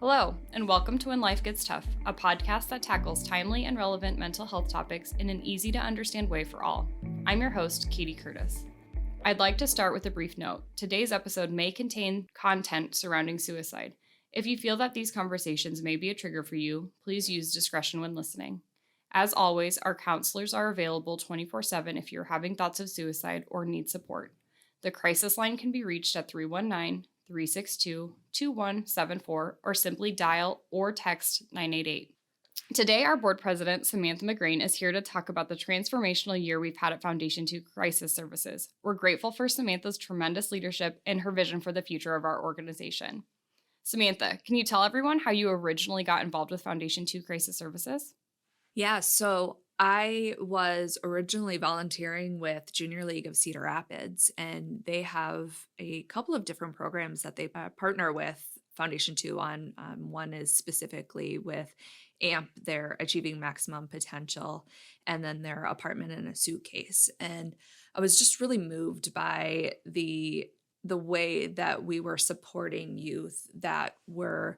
Hello, and welcome to When Life Gets Tough, a podcast that tackles timely and relevant mental health topics in an easy-to-understand way for all. I'm your host, Katie Curtis. I'd like to start with a brief note. Today's episode may contain content surrounding suicide. If you feel that these conversations may be a trigger for you, please use discretion when listening. As always, our counselors are available 24/7 if you're having thoughts of suicide or need support. The crisis line can be reached at 319-362-2174 or simply dial or text 988. Today, our board president, Samantha McGrane, is here to talk about the transformational year we've had at Foundation 2 Crisis Services. We're grateful for Samantha's tremendous leadership and her vision for the future of our organization. Samantha, can you tell everyone how you originally got involved with Foundation 2 Crisis Services? Yeah, so I was originally volunteering with Junior League of Cedar Rapids, and they have a couple of different programs that they partner with Foundation 2 on. One is specifically with AMP, their Achieving Maximum Potential, and then their Apartment in a Suitcase. And I was just really moved by the way that we were supporting youth that were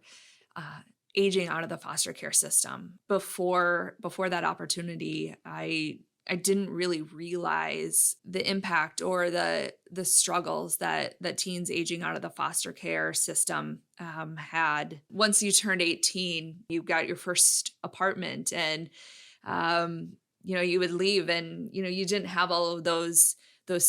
aging out of the foster care system. Before that opportunity, I didn't really realize the impact or the struggles that teens aging out of the foster care system had. Once you turned 18, you got your first apartment, and you would leave, and you didn't have all of those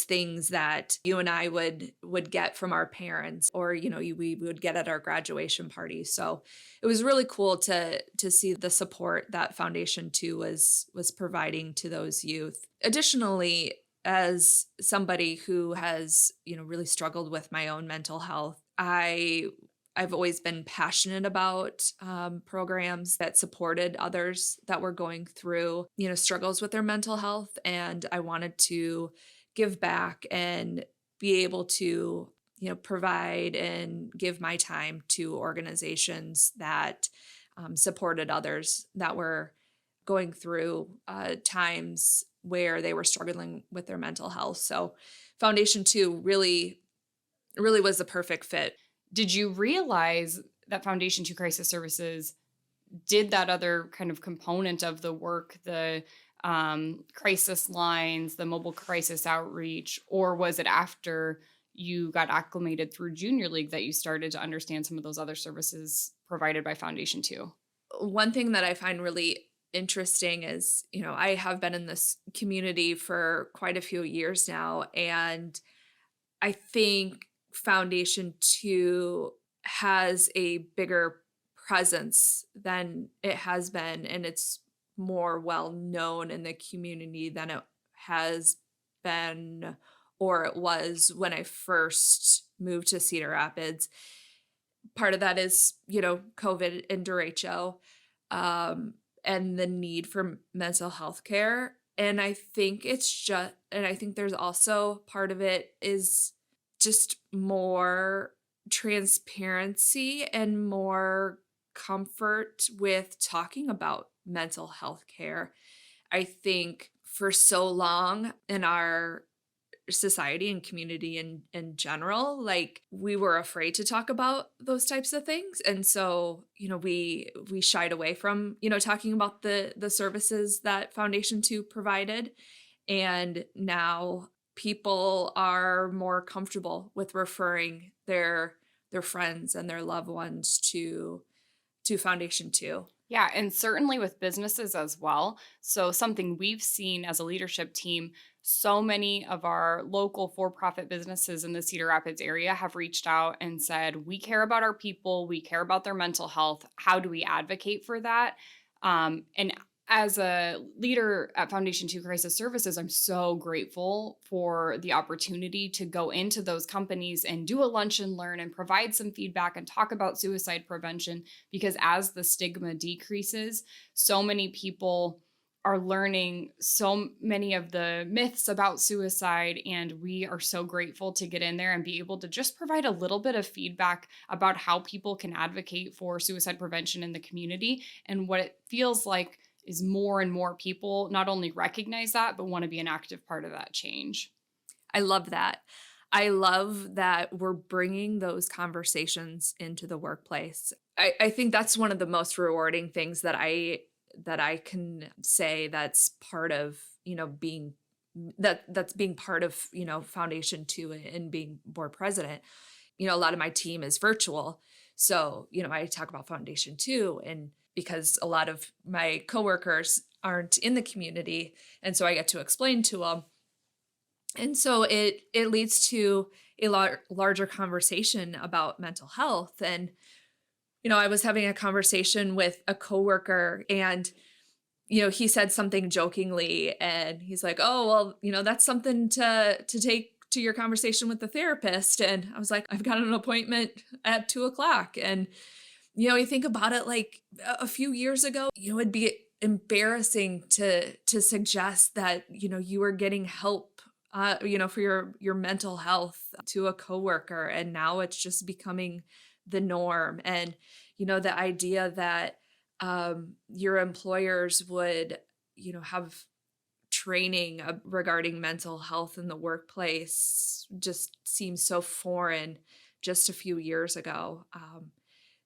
things that you and I would get from our parents, or we would get at our graduation party. So it was really cool to see the support that Foundation 2 was providing to those youth. Additionally, as somebody who has really struggled with my own mental health, I've always been passionate about programs that supported others that were going through struggles with their mental health, and I wanted to give back and be able to provide and give my time to organizations that supported others that were going through times where they were struggling with their mental health. So Foundation 2 really was the perfect fit. Did you realize that Foundation 2 Crisis Services did that other kind of component of the work, the crisis lines, the mobile crisis outreach, or was it after you got acclimated through Junior League that you started to understand some of those other services provided by Foundation 2? One thing that I find really interesting is, I have been in this community for quite a few years now, and I think Foundation 2 has a bigger presence than it has been, and it's more well known in the community than it has been or it was when I first moved to Cedar Rapids. Part of that is, COVID and derecho, and the need for mental health care. And I think there's also part of it is just more transparency and more comfort with talking about mental health care. I think for so long in our society and community in general, we were afraid to talk about those types of things. And so, we shied away from, talking about the services that Foundation 2 provided. And now people are more comfortable with referring their friends and their loved ones to Foundation 2. Yeah, and certainly with businesses as well. So something we've seen as a leadership team, so many of our local for-profit businesses in the Cedar Rapids area have reached out and said, we care about our people, we care about their mental health. How do we advocate for that? And as a leader at Foundation 2 Crisis Services, I'm so grateful for the opportunity to go into those companies and do a lunch and learn and provide some feedback and talk about suicide prevention, because as the stigma decreases, so many people are learning so many of the myths about suicide, and we are so grateful to get in there and be able to just provide a little bit of feedback about how people can advocate for suicide prevention in the community. And what it feels like is more and more people not only recognize that, but want to be an active part of that change. I love that. I love that we're bringing those conversations into the workplace. I think that's one of the most rewarding things that I can say that's part of, being that's being part of, Foundation 2 and being board president. A lot of my team is virtual. So, I talk about Foundation 2 and because a lot of my coworkers aren't in the community and so I get to explain to them and so it leads to a larger conversation about mental health. And I was having a conversation with a coworker, and he said something jokingly, and he's like, "Oh, well, that's something to take to your conversation with the therapist." And I was like, "I've got an appointment at 2 o'clock." And you think about it, like a few years ago, it'd be embarrassing to suggest that you were getting help, for your mental health to a coworker, and now it's just becoming the norm. And the idea that your employers would have training regarding mental health in the workplace just seems so foreign just a few years ago.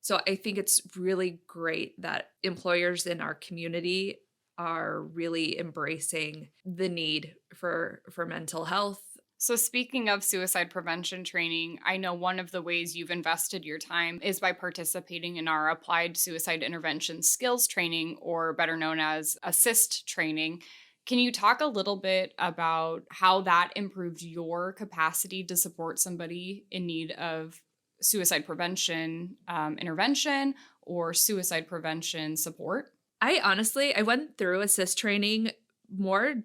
So I think it's really great that employers in our community are really embracing the need for mental health. So, speaking of suicide prevention training, I know one of the ways you've invested your time is by participating in our applied suicide intervention skills training, or better known as assist training. Can you talk a little bit about how that improved your capacity to support somebody in need of suicide prevention intervention or suicide prevention support? I went through assist training more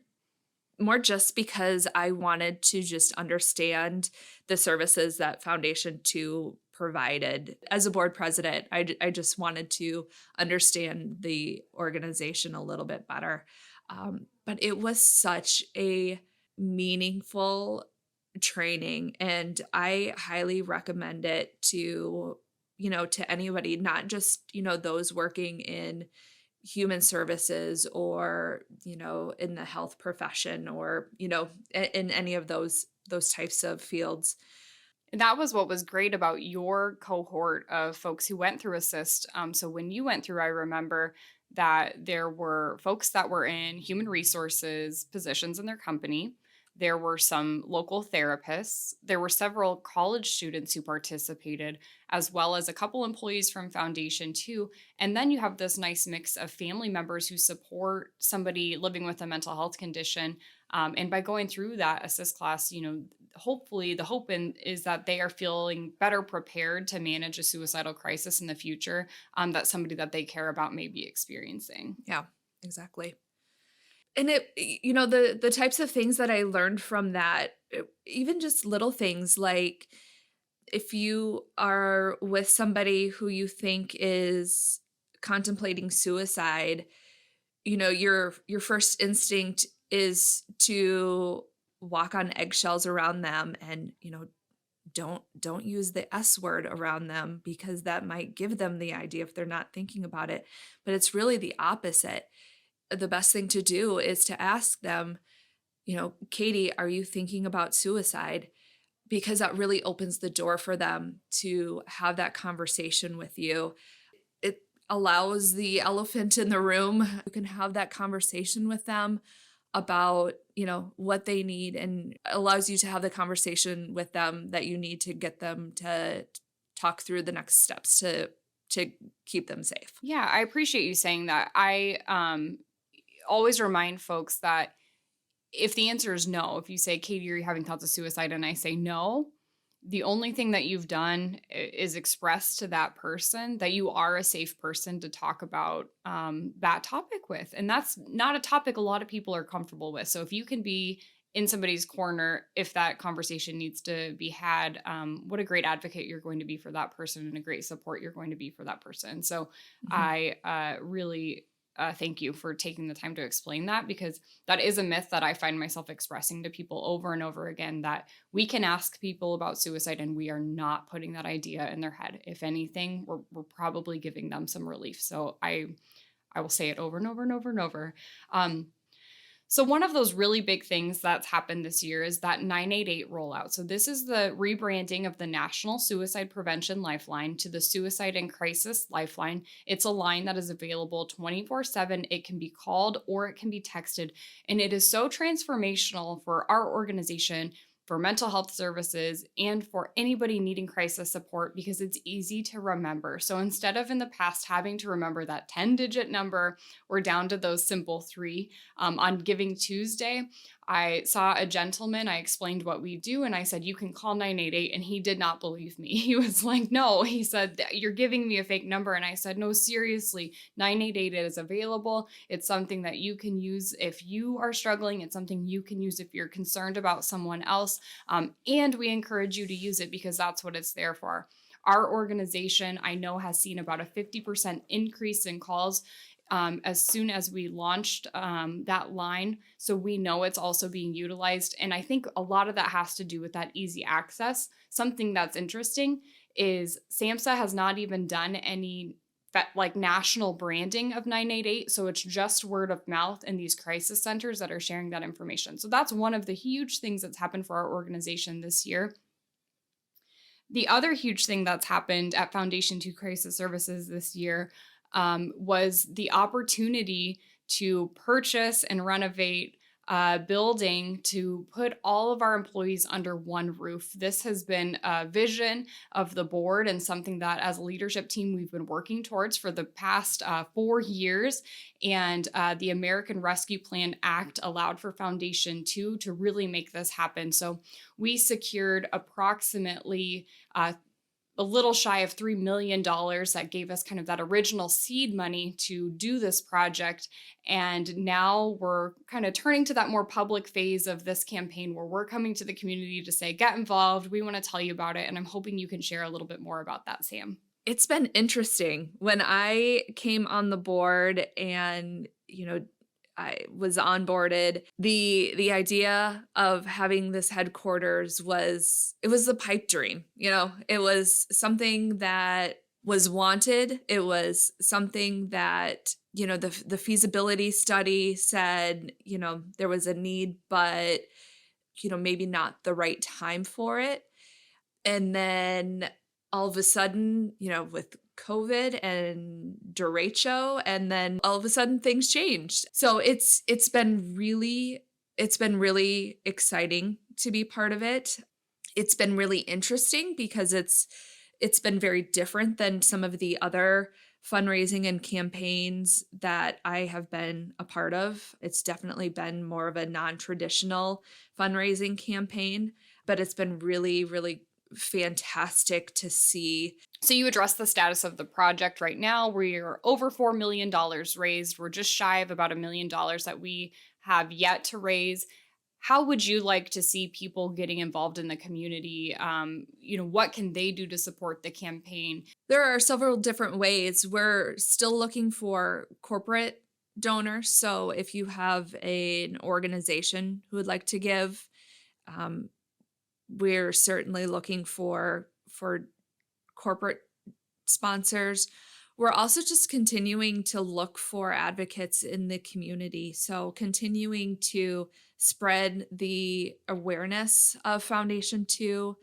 just because I wanted to just understand the services that Foundation 2 provided. As a board president, I just wanted to understand the organization a little bit better. But it was such a meaningful training, and I highly recommend it to anybody, not just, those working in human services or in the health profession or in any of those types of fields. And that was what was great about your cohort of folks who went through assist. So when you went through, I remember that there were folks that were in human resources positions in their company. There were some local therapists. There were several college students who participated, as well as a couple employees from Foundation too. And then you have this nice mix of family members who support somebody living with a mental health condition. And by going through that assist class, hopefully the hope is that they are feeling better prepared to manage a suicidal crisis in the future, that somebody that they care about may be experiencing. Yeah, exactly. And the types of things that I learned from that, even just little things like if you are with somebody who you think is contemplating suicide, your first instinct is to walk on eggshells around them and, don't use the S word around them because that might give them the idea if they're not thinking about it. But it's really the opposite. The best thing to do is to ask them, Katie, are you thinking about suicide? Because that really opens the door for them to have that conversation with you. It allows the elephant in the room. You can have that conversation with them about, what they need, and allows you to have the conversation with them that you need to get them to talk through the next steps to keep them safe. Yeah, I appreciate you saying that. I always remind folks that if the answer is no, if you say, Katie, are you having thoughts of suicide? And I say no, the only thing that you've done is express to that person that you are a safe person to talk about that topic with. And that's not a topic a lot of people are comfortable with. So if you can be in somebody's corner, if that conversation needs to be had, what a great advocate you're going to be for that person and a great support you're going to be for that person. So Mhm. I really thank you for taking the time to explain that, because that is a myth that I find myself expressing to people over and over again, that we can ask people about suicide and we are not putting that idea in their head. If anything, we're probably giving them some relief. So I will say it over and over and over and over. Um, So, one of those really big things that's happened this year is that 988 rollout. So, this is the rebranding of the National Suicide Prevention Lifeline to the Suicide and Crisis Lifeline. It's a line that is available 24/7. It can be called or it can be texted. And it is so transformational for our organization, for mental health services, and for anybody needing crisis support because it's easy to remember. So, instead of in the past having to remember that 10-digit number, we're down to those simple three on Giving Tuesday. I saw a gentleman, I explained what we do, and I said, "You can call 988." And he did not believe me. He was like, "No," he said, "You're giving me a fake number." And I said, "No, seriously, 988 is available. It's something that you can use if you are struggling. It's something you can use if you're concerned about someone else. And we encourage you to use it because that's what it's there for." Our organization, I know, has seen about a 50% increase in calls as soon as we launched that line. So we know it's also being utilized. And I think a lot of that has to do with that easy access. Something that's interesting is SAMHSA has not even done any like national branding of 988. So it's just word of mouth and these crisis centers that are sharing that information. So that's one of the huge things that's happened for our organization this year. The other huge thing that's happened at Foundation 2 Crisis Services this year was the opportunity to purchase and renovate a building to put all of our employees under one roof. This has been a vision of the board and something that as a leadership team we've been working towards for the past 4 years. And the American Rescue Plan Act allowed for Foundation 2 to really make this happen. So we secured approximately a little shy of $3 million that gave us kind of that original seed money to do this project. And now we're kind of turning to that more public phase of this campaign where we're coming to the community to say, get involved. We want to tell you about it. And I'm hoping you can share a little bit more about that, Sam. It's been interesting. When I came on the board and, I was onboarded, the idea of having this headquarters was the pipe dream. It was something that was wanted. It was something that, the feasibility study said, there was a need, but, maybe not the right time for it. And then all of a sudden, with COVID and derecho, and then all of a sudden things changed. So it's been really exciting to be part of it. It's been really interesting because it's been very different than some of the other fundraising and campaigns that I have been a part of. It's definitely been more of a non-traditional fundraising campaign, but it's been really, really fantastic to see. So you address the status of the project right now. We're over $4 million raised. We're just shy of about $1 million that we have yet to raise. How would you like to see people getting involved in the community? What can they do to support the campaign? There are several different ways. We're still looking for corporate donors. So if you have an organization who would like to give, we're certainly looking for corporate sponsors. We're also just continuing to look for advocates in the community. So continuing to spread the awareness of Foundation 2,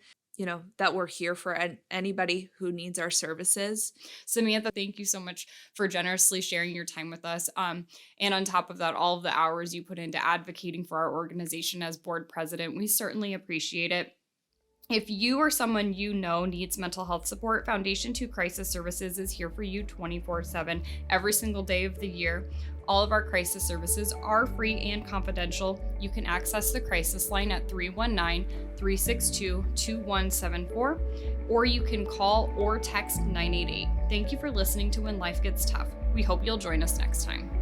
that we're here for anybody who needs our services. Samantha, thank you so much for generously sharing your time with us. And on top of that, all of the hours you put into advocating for our organization as board president, we certainly appreciate it. If you or someone you know needs mental health support, Foundation 2 Crisis Services is here for you 24/7, every single day of the year. All of our crisis services are free and confidential. You can access the crisis line at 319-362-2174, or you can call or text 988. Thank you for listening to When Life Gets Tough. We hope you'll join us next time.